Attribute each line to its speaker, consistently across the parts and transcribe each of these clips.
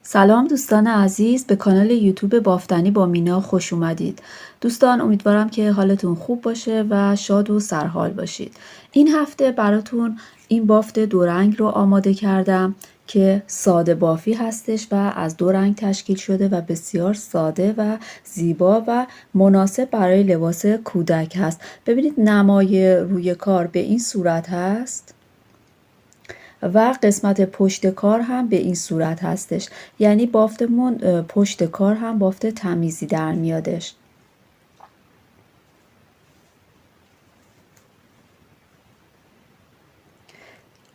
Speaker 1: سلام دوستان عزیز، به کانال یوتیوب بافتنی با مینا خوش اومدید. دوستان امیدوارم که حالتون خوب باشه و شاد و سرحال باشید. این هفته براتون این بافت دو رنگ رو آماده کردم که ساده بافی هستش و از دو رنگ تشکیل شده و بسیار ساده و زیبا و مناسب برای لباس کودک هست. ببینید نمای روی کار به این صورت هست و قسمت پشت کار هم به این صورت هستش، یعنی بافتمون پشت کار هم بافت تمیزی در میادش.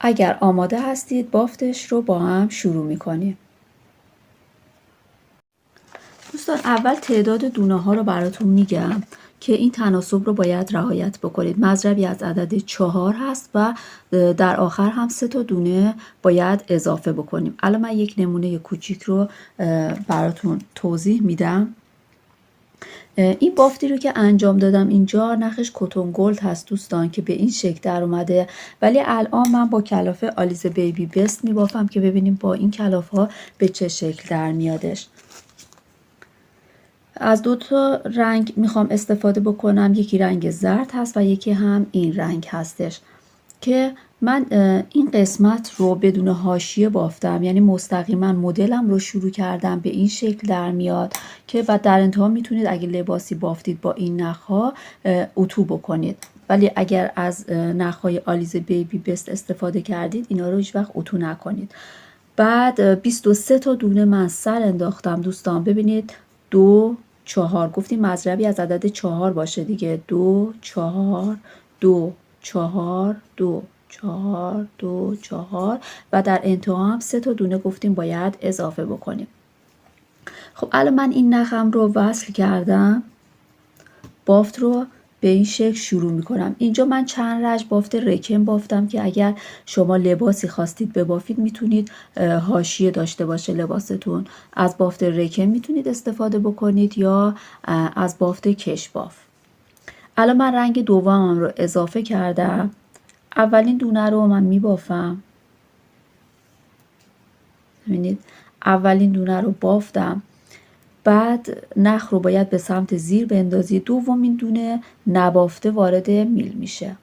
Speaker 1: اگر آماده هستید بافتش رو با هم شروع میکنیم. دوستان اول تعداد دونه ها رو براتون میگم که این تناسب رو باید رعایت بکنید. مضربی از عدد 4 هست و در آخر هم 3 تا دونه باید اضافه بکنیم. الان من یک نمونه کوچیک رو براتون توضیح میدم. این بافتی رو که انجام دادم اینجا نخش کتون گلد هست دوستان که به این شکل در اومده، ولی الان من با کلافه آلیز بیبی بست میبافم که ببینیم با این کلاف ها به چه شکل در میادش. از دو تا رنگ میخوام استفاده بکنم، یکی رنگ زرد هست و یکی هم این رنگ هستش که من این قسمت رو بدون حاشیه بافتم، یعنی مستقیما مدلم رو شروع کردم به این شکل در میاد که بعد در انتها میتونید اگه لباسی بافتید با این نخها اتو بکنید، ولی اگر از نخهای آلیز بیبی بست استفاده کردید اینا رو هیچ وقت اتو نکنید. بعد 23 تا دونه من سر انداختم دوستان. ببینید 2 4 گفتیم مضربی از عدد 4 باشه دیگه. 2 4 2 4 2 4 2 4 و در انتها هم 3 تا دونه گفتیم باید اضافه بکنیم. خب الان من این نخم رو وصل کردم، بافت رو به این شکل شروع می کنم. اینجا من چند رج بافت رکن بافتم که اگر شما لباسی خواستید ببافید میتونید حاشیه داشته باشه لباستون. از بافت رکن میتونید استفاده بکنید یا از بافت کش باف. الان من رنگ دومم رو اضافه کردم. اولین دونه رو من میبافم. ببینید اولین دونه رو بافتم، بعد نخ رو باید به سمت زیر بندازید. دومین دونه نبافته وارد میل میشه.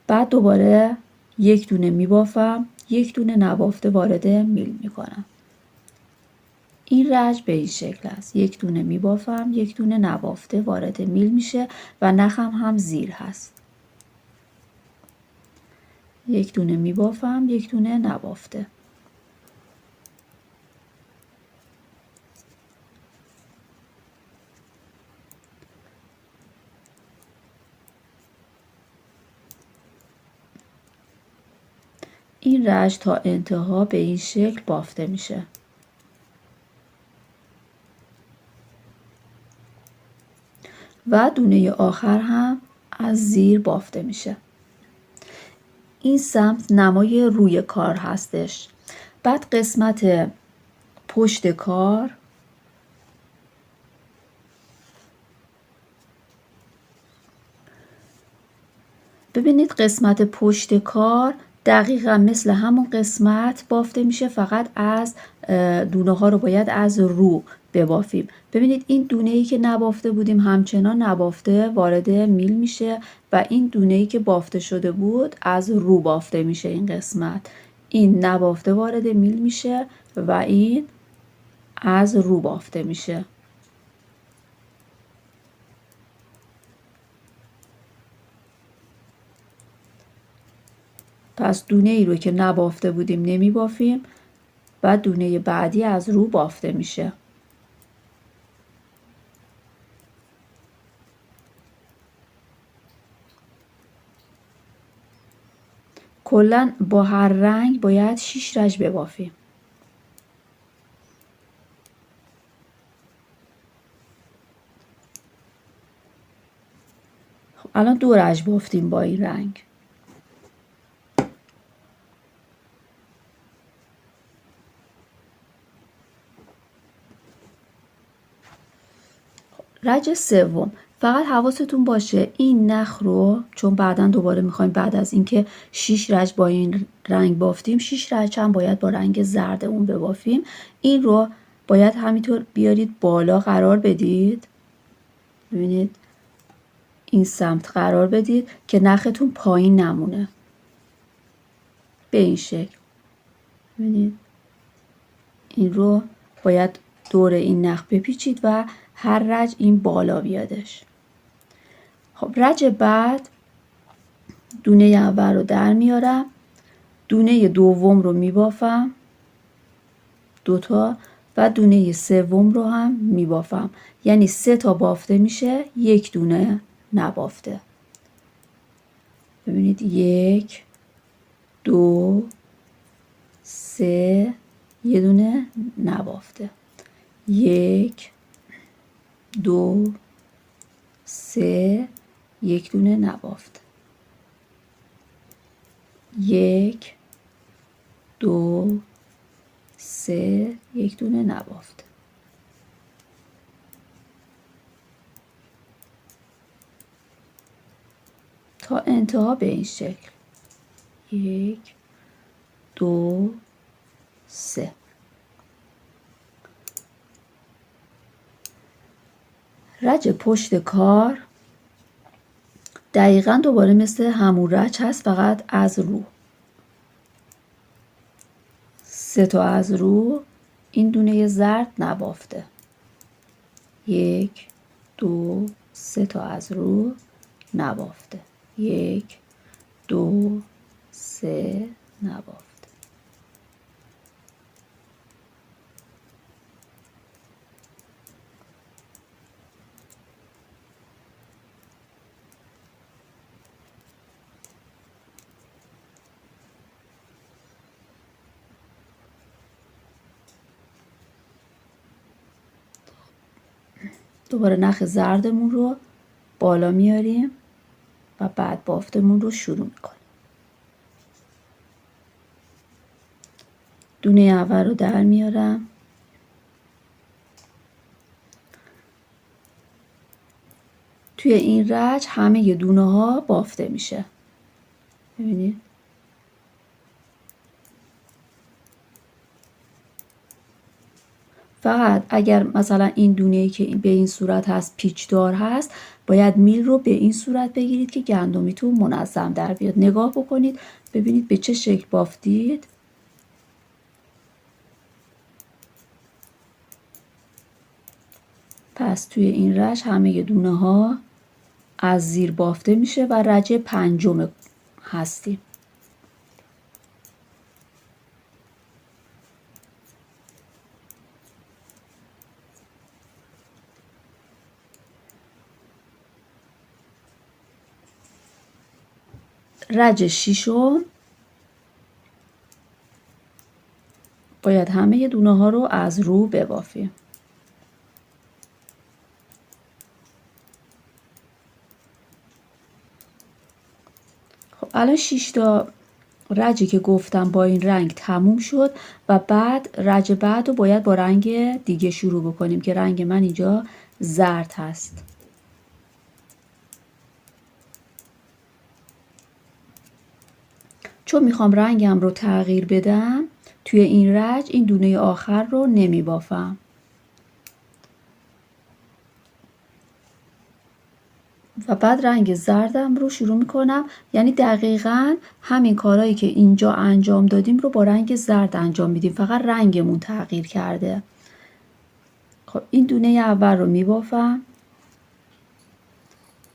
Speaker 1: بعد دوباره یک دونه میبافم، یک دونه نبافته وارد میل میکنم. این رج به این شکل است. یک دونه میبافم، یک دونه نبافته وارد میل میشه و نخم هم زیر هست. یک دونه میبافم، یک دونه نبافته. این رج تا انتها به این شکل بافته میشه. و دونه آخر هم از زیر بافته میشه. این سمت نمای روی کار هستش. بعد قسمت پشت کار ببینید، قسمت پشت کار دقیقا مثل همون قسمت بافته میشه، فقط از دونه ها رو باید از رو ببافیم. ببینید این دونه ای که نبافته بودیم همچنان نبافته وارد میل میشه و این دونه ای که بافته شده بود از رو بافته میشه. این قسمت این نبافته وارد میل میشه و این از رو بافته میشه. پس دونه ای رو که نبافته بودیم نمی بافیم و دونه بعدی از رو بافته میشه. کلا با هر رنگ باید 6 رج ببافیم. خب الان 2 رج بافتیم با این رنگ. رج سوم فقط حواستون باشه این نخ رو، چون بعدا دوباره میخوایم بعد از اینکه 6 رج با این رنگ بافتیم 6 رج هم باید با رنگ زرد اون ببافیم، این رو باید همینطور بیارید بالا قرار بدید. ببینید این سمت قرار بدید که نختون پایین نمونه، به این شکل. ببینید این رو باید دور این نخ بپیچید و هر رج این بالا بیادش. خب رج بعد دونه اول رو در میارم، دونه دوم رو میبافم دوتا و دونه سوم رو هم میبافم، یعنی 3 تا بافته میشه، یک دونه نبافته. ببینید 1 2 3 یه دونه نبافته، 1 2 3 یک دونه نبافته، 1 2 3 یک دونه نبافته. تا انتها به این شکل 1 2 3. رج پشت کار دقیقا دوباره مثل همون رج هست، فقط از رو 3 تا از رو، این دونه زرد نبافته، 1 2 3 تا از رو نبافته، 1 2 3 نبافته. دوباره نخ زردمون رو بالا میاریم و بعد بافتمون رو شروع میکنیم. دونه اول رو در میارم، توی این رج همه دونه ها بافته میشه. ببینید فقط اگر مثلا این دونه‌ای که به این صورت هست پیچدار هست، باید میل رو به این صورت بگیرید که گندمیتون منظم در بیاد. نگاه بکنید ببینید به چه شکل بافتید. پس توی این رج همه دونه ها از زیر بافته میشه و رج پنجم هستیم. رج ششم باید همه دونه ها رو از رو ببافیم. خب الان 6 تا رجی که گفتم با این رنگ تموم شد و بعد رج بعد رو باید با رنگ دیگه شروع بکنیم که رنگ من اینجا زرد هست. چون میخوام رنگم رو تغییر بدم توی این رج این دونه آخر رو نمی بافم و بعد رنگ زردم رو شروع میکنم، یعنی دقیقاً همین کارهایی که اینجا انجام دادیم رو با رنگ زرد انجام میدیم، فقط رنگمون تغییر کرده. خب این دونه اول رو میبافم،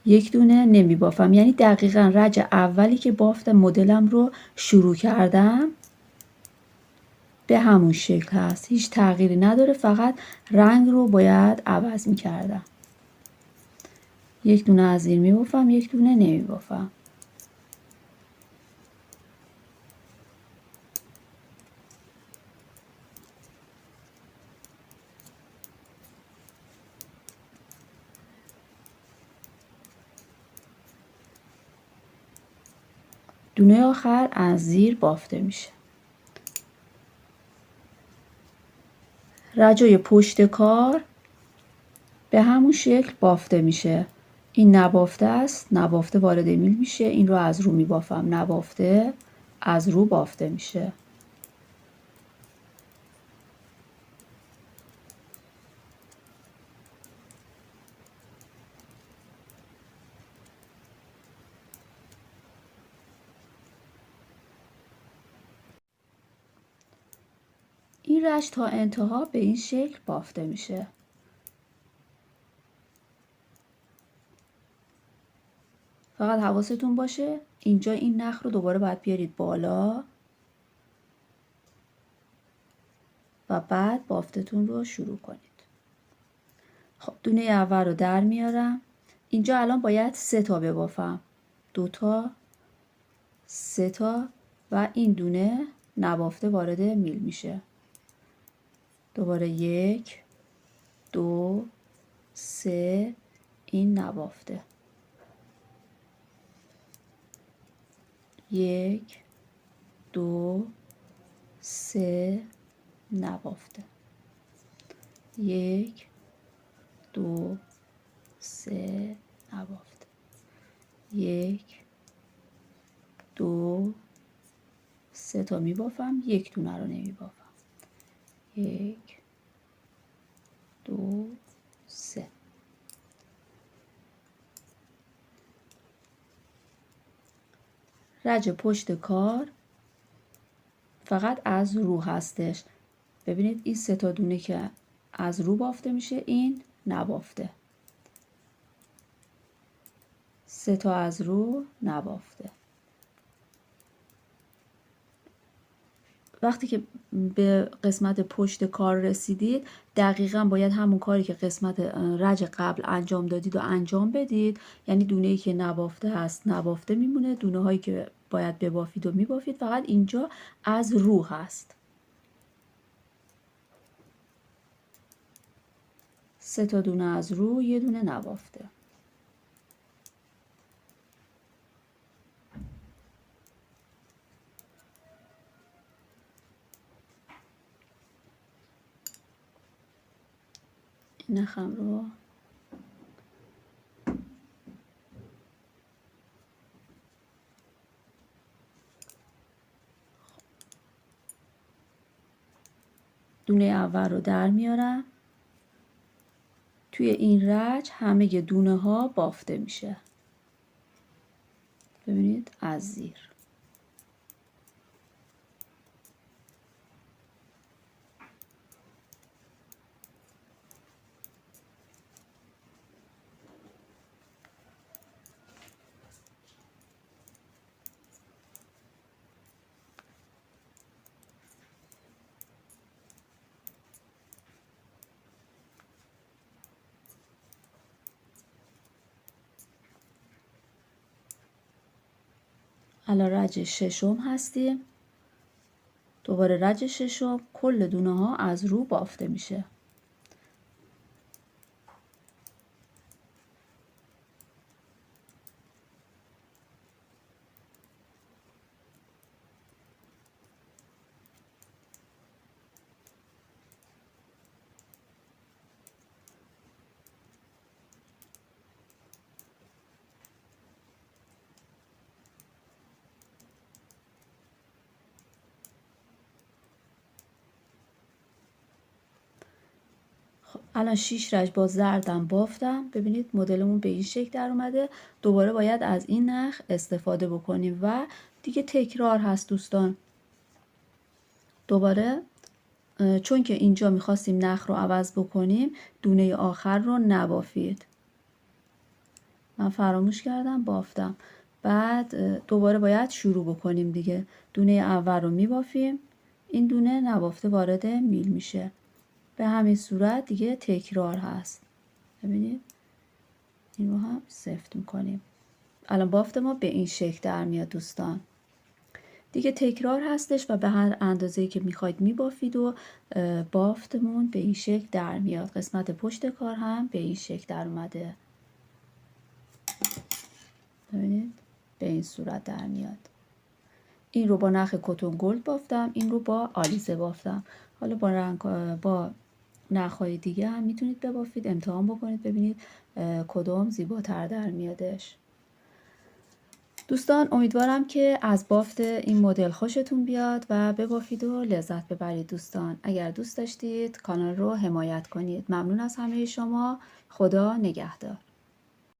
Speaker 1: یک دونه نمی بافم، یعنی دقیقاً رج اولی که بافت مدلم رو شروع کردم به همون شکل هست، هیچ تغییری نداره، فقط رنگ رو باید عوض می کردم. یک دونه از زیر می بافم، یک دونه نمی بافم. دونه آخر از زیر بافته میشه. رجای پشت کار به همون شکل بافته میشه. این نبافته است، نبافته وارد میل میشه، این رو از رو میبافم، نبافته از رو بافته میشه. این رشت تا انتها به این شکل بافته میشه. فقط حواستون باشه اینجا این نخ رو دوباره باید بیارید بالا و بعد بافتتون رو شروع کنید. خب دونه اول رو در میارم. اینجا الان باید 3 تا ببافم، 2 تا، 3 تا و این دونه نبافته وارد میل میشه. دوباره 1 2 3 این نبافته، 1 2 3 نبافته، 1 2 3 نبافته، 1 2 3 تا میبافم، 1 دونه رو نمیبافم، 1 2 3. رج پشت کار فقط از رو هستش. ببینید این 3 تا دونه که از رو بافته میشه، این نبافته. 3 تا از رو نبافته. وقتی که به قسمت پشت کار رسیدید دقیقا باید همون کاری که قسمت رج قبل انجام دادید و انجام بدید. یعنی دونه‌ای که نبافته هست نبافته میمونه، دونه هایی که باید ببافید و میبافید. فقط اینجا از رو هست. 3 تا دونه از رو، 1 دونه نبافته. این نخم رو دونه اول رو در میارم. توی این رج همه دونه ها بافته میشه. ببینید از زیر. الان رج ششم هستیم. دوباره رج ششم کل دونه ها از رو بافته میشه. الان 6 رج با زردم بافتم. ببینید مدلمون به این شکل در اومده. دوباره باید از این نخ استفاده بکنیم و دیگه تکرار هست دوستان. دوباره چون که اینجا میخواستیم نخ رو عوض بکنیم دونه آخر رو نبافید. من فراموش کردم بافتم. بعد دوباره باید شروع بکنیم دیگه. دونه اول رو میبافیم، این دونه نبافته وارد میل میشه. به همین صورت دیگه تکرار هست. ببینید این رو هم سفت میکنیم. الان بافت ما به این شکل در میاد دوستان. دیگه تکرار هستش و به هر اندازه‌ای که میخواید میبافید و بافتمون به این شکل در میاد. قسمت پشت کار هم به این شکل در اومده. ببینید به این صورت در میاد. این رو با نخ کتون گلد بافتم، این رو با آلیزه بافتم. حالا با نخ‌های دیگه هم میتونید ببافید، امتحان بکنید ببینید کدوم زیباتر در میادش. دوستان امیدوارم که از بافت این مدل خوشتون بیاد و ببافید و لذت ببرید. دوستان اگر دوست داشتید کانال رو حمایت کنید. ممنون از همه شما. خدا نگهدار.